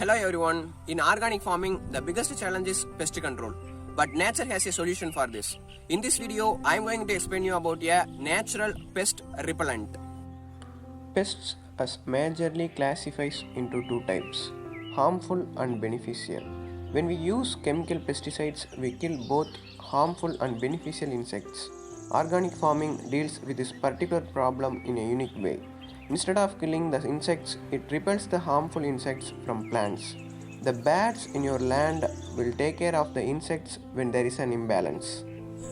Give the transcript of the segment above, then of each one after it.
Hello everyone. In organic farming, the biggest challenge is pest control. But nature has a solution for this. In this video, I am going to explain you about a natural pest repellent. Pests are majorly classified into two types, harmful and beneficial. When we use chemical pesticides, we kill both harmful and beneficial insects. Organic farming deals with this particular problem in a unique way. Instead of killing the insects, it repels the harmful insects from plants. The bats in your land will take care of the insects when there is an imbalance.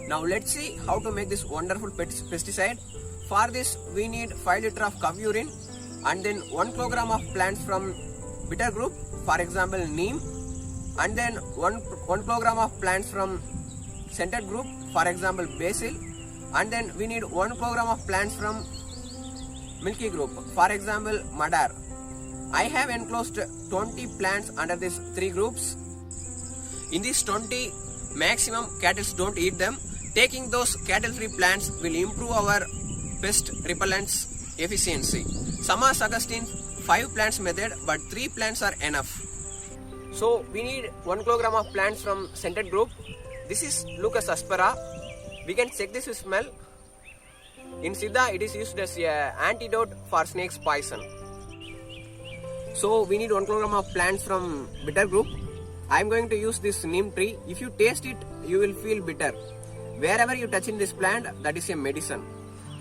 Now let's see how to make this wonderful pesticide. For this, we need 5 liters of cow urine and then 1 kilogram of plants from bitter group, for example neem, and then 1 kilogram of plants from scented group, for example basil, and then we need 1 kilogram of plants from milky group, for example madar. I have enclosed 20 plants under these 3 groups. In these 20, maximum cattle don't eat them. Taking those cattle-free plants will improve our pest repellents efficiency. Some are suggesting 5 plants method, but 3 plants are enough. So we need 1 kilogram of plants from scented group. This is Lucas aspera. We can check this with smell. In Siddha, it is used as an antidote for snake's poison. So we need 1 kilogram of plants from bitter group. I am going to use this neem tree. If you taste it, you will feel bitter. Wherever you touch in this plant, that is a medicine.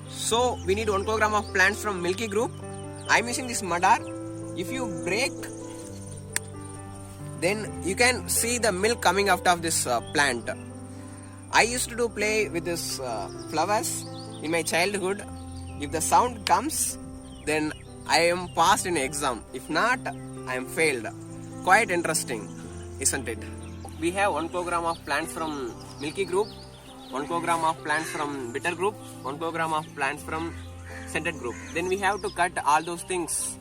So we need 1 kilogram of plants from milky group. I am using this madar. If you break, then you can see the milk coming out of this plant. I used to play with this flowers in my childhood. If the sound comes, then I am passed in exam. If not, I am failed. Quite interesting, isn't it? We have 1 kilogram of plants from milky group, 1 kilogram of plants from bitter group, 1 kilogram of plants from scented group. Then we have to cut all those things.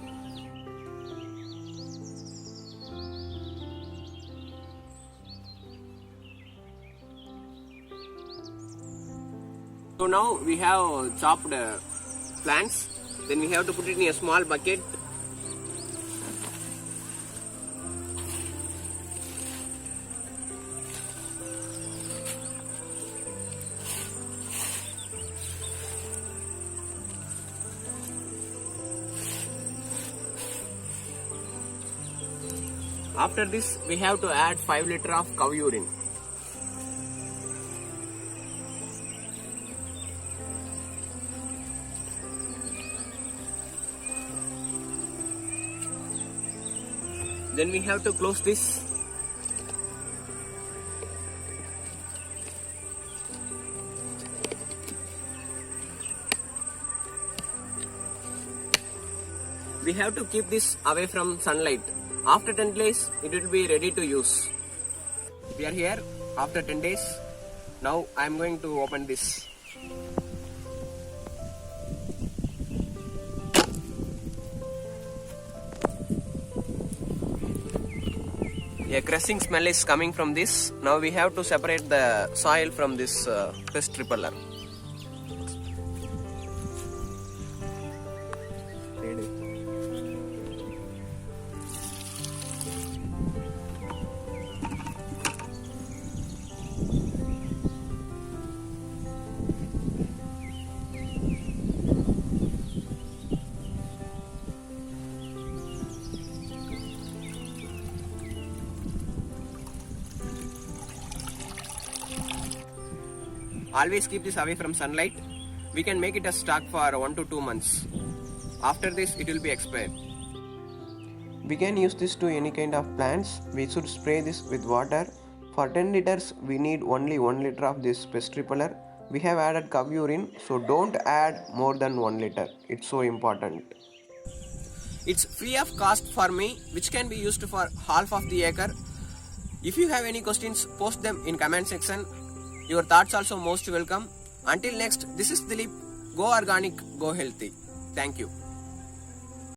So now we have chopped plants. Then we have to put it in a small bucket. After this, we have to add 5 liters of cow urine. Then we have to close this. We have to keep this away from sunlight. After 10 days, it will be ready to use. We are here after 10 days. Now I am going to open this. A crushing smell is coming from this. Now we have to separate the soil from this pest repeller. Always keep this away from sunlight. We can make it a stock for 1 to 2 months. After this, it will be expired. We can use this to any kind of plants. We should spray this with water. For 10 liters, we need only 1 liter of this pest repeller. We have added cow urine, so don't add more than 1 liter. It's so important. It's free of cost for me, which can be used for half of the acre. If you have any questions, post them in comment section. Your thoughts also most welcome. Until next, this is Dilip. Go organic, go healthy. Thank you.